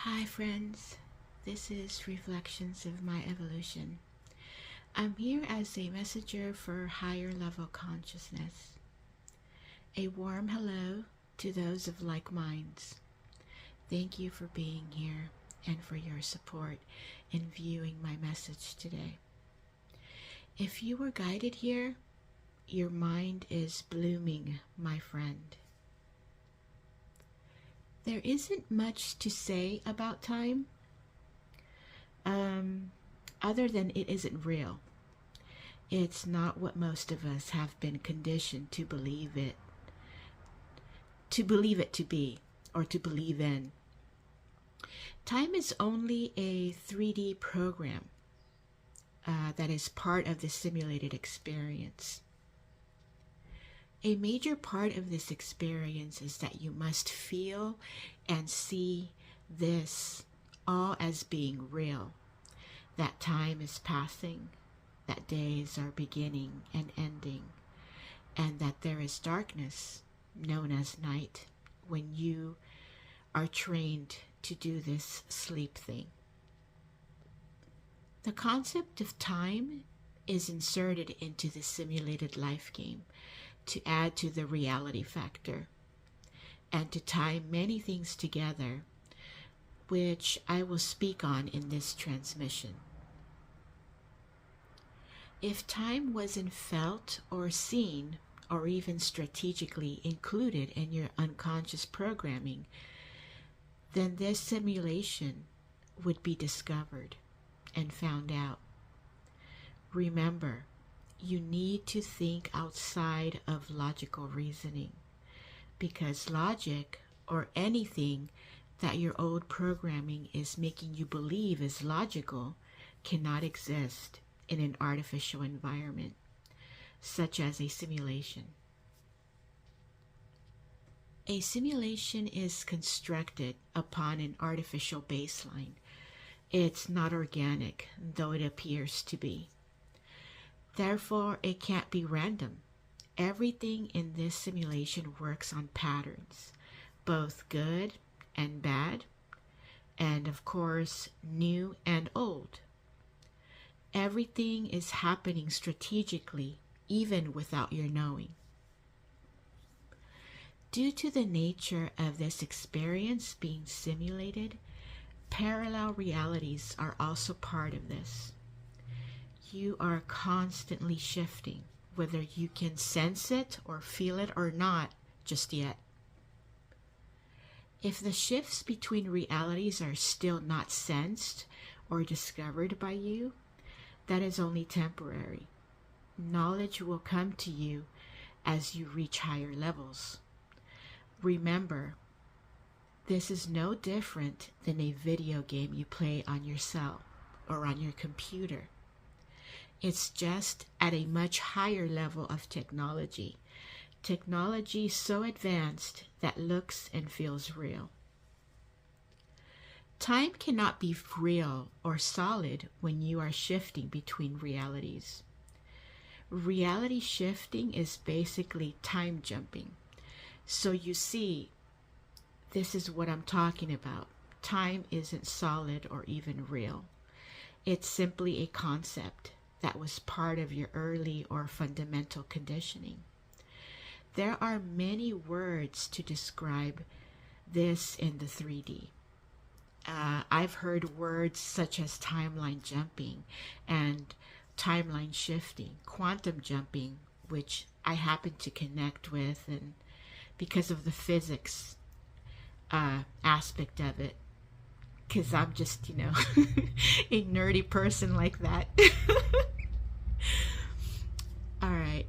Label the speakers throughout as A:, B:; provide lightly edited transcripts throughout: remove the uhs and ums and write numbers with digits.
A: Hi friends, this is Reflections of My Evolution. I'm here as a messenger for higher level consciousness. A warm hello to those of like minds. Thank you for being here and for your support in viewing my message today. If you were guided here, your mind is blooming, my friend. There isn't much to say about time, other than it isn't real. It's not what most of us have been conditioned to believe it to be, or to believe in. Time is only a 3D program that is part of the simulated experience. A major part of this experience is that you must feel and see this all as being real, that time is passing, that days are beginning and ending, and that there is darkness, known as night, when you are trained to do this sleep thing. The concept of time is inserted into the simulated life game to add to the reality factor and to tie many things together, which I will speak on in this transmission. If time wasn't felt or seen or even strategically included in your unconscious programming, then this simulation would be discovered and found out. Remember, you need to think outside of logical reasoning, because logic, or anything that your old programming is making you believe is logical, cannot exist in an artificial environment, such as a simulation. A simulation is constructed upon an artificial baseline. It's not organic, though it appears to be. Therefore, it can't be random. Everything in this simulation works on patterns, both good and bad, and of course, new and old. Everything is happening strategically, even without your knowing. Due to the nature of this experience being simulated, parallel realities are also part of this. You are constantly shifting, whether you can sense it or feel it or not just yet. If the shifts between realities are still not sensed or discovered by you, that is only temporary. Knowledge will come to you as you reach higher levels. Remember, this is no different than a video game you play on your cell or on your computer. It's just at a much higher level of technology. Technology so advanced that looks and feels real. Time cannot be real or solid when you are shifting between realities. Reality shifting is basically time jumping. So you see, this is what I'm talking about. Time isn't solid or even real. It's simply a concept that was part of your early or fundamental conditioning. There are many words to describe this in the 3D. I've heard words such as timeline jumping and timeline shifting, quantum jumping, which I happen to connect with, and because of the physics aspect of it, because I'm just, a nerdy person like that. All right.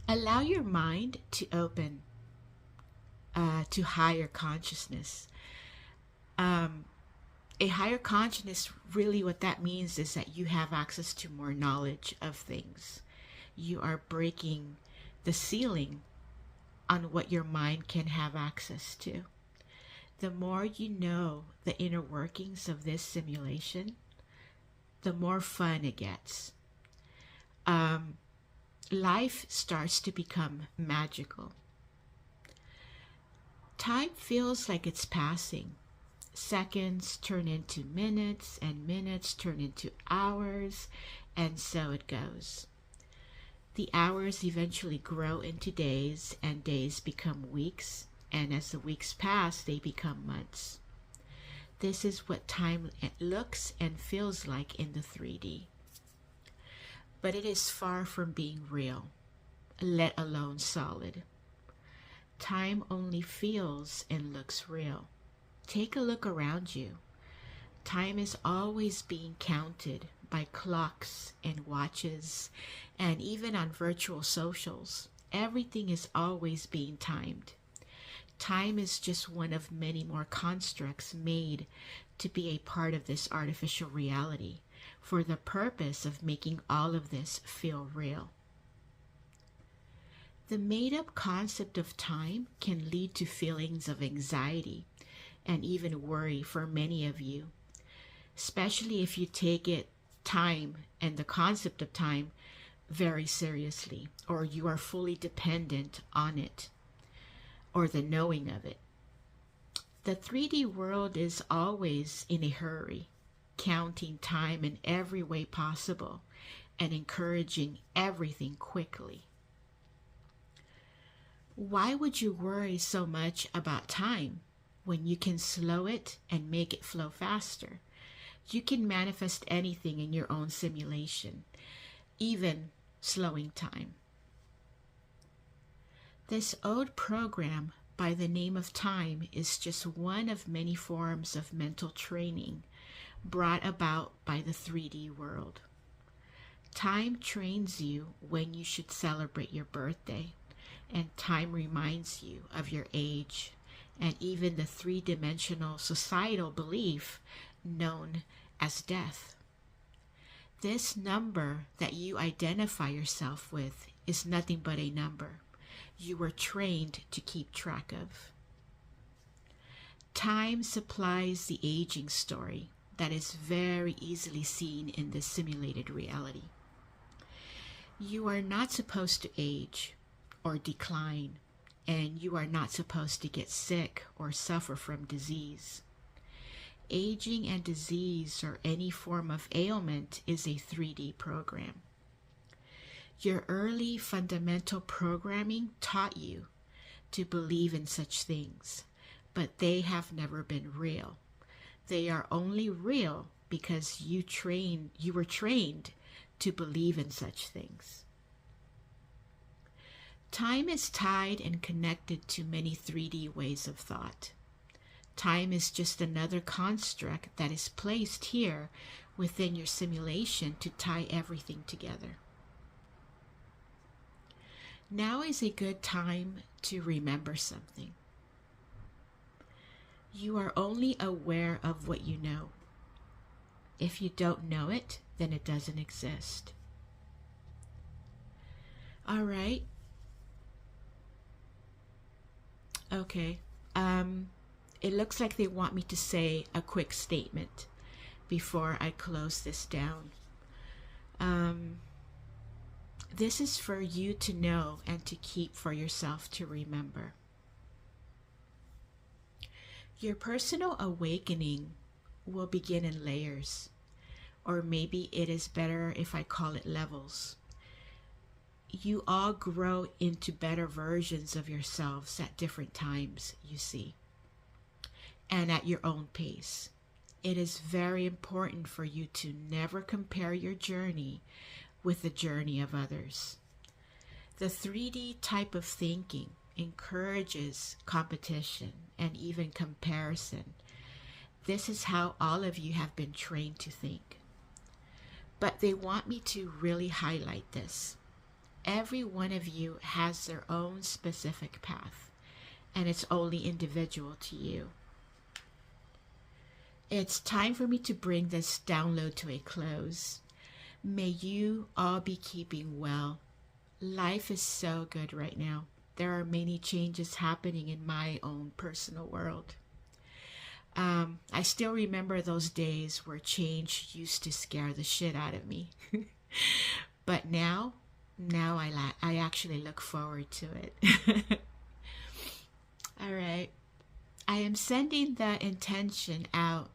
A: Allow your mind to open to higher consciousness. A higher consciousness, really what that means is that you have access to more knowledge of things. You are breaking the ceiling on what your mind can have access to. The more you know the inner workings of this simulation, the more fun it gets. Life starts to become magical. Time feels like it's passing, seconds turn into minutes, and minutes turn into hours, and so it goes. The hours eventually grow into days, and days become weeks, and as the weeks pass, they become months. This is what time looks and feels like in the 3D. But it is far from being real, let alone solid. Time only feels and looks real. Take a look around you. Time is always being counted by clocks and watches, and even on virtual socials. Everything is always being timed. Time is just one of many more constructs made to be a part of this artificial reality for the purpose of making all of this feel real. The made-up concept of time can lead to feelings of anxiety and even worry for many of you, especially if you take time and the concept of time very seriously, or you are fully dependent on it, or the knowing of it. The 3D world is always in a hurry, counting time in every way possible and encouraging everything quickly. Why would you worry so much about time when you can slow it and make it flow faster? You can manifest anything in your own simulation, even slowing time. This old program by the name of time is just one of many forms of mental training brought about by the 3D world. Time trains you when you should celebrate your birthday, and time reminds you of your age, and even the three-dimensional societal belief known as death. This number that you identify yourself with is nothing but a number you were trained to keep track of. Time supplies the aging story that is very easily seen in this simulated reality. You are not supposed to age or decline, and you are not supposed to get sick or suffer from disease. Aging and disease, or any form of ailment, is a 3D program. Your early fundamental programming taught you to believe in such things, but they have never been real. They are only real because you were trained to believe in such things. Time is tied and connected to many 3D ways of thought. Time is just another construct that is placed here within your simulation to tie everything together. Now is a good time to remember something. You are only aware of what you know. If you don't know it, then it doesn't exist. All right. Okay. It looks like they want me to say a quick statement before I close this down. This is for you to know and to keep for yourself to remember. Your personal awakening will begin in layers, or maybe it is better if I call it levels. You all grow into better versions of yourselves at different times, you see, and at your own pace. It is very important for you to never compare your journey with the journey of others. The 3D type of thinking encourages competition and even comparison. This is how all of you have been trained to think. But they want me to really highlight this. Every one of you has their own specific path, and it's only individual to you. It's time for me to bring this download to a close. May you all be keeping well. Life is so good right now. There are many changes happening in my own personal world. I still remember those days where change used to scare the shit out of me. But now I actually look forward to it. All right. I am sending the intention out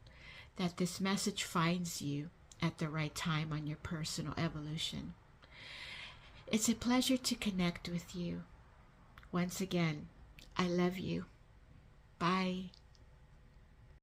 A: that this message finds you at the right time on your personal evolution. It's a pleasure to connect with you. Once again, I love you. Bye.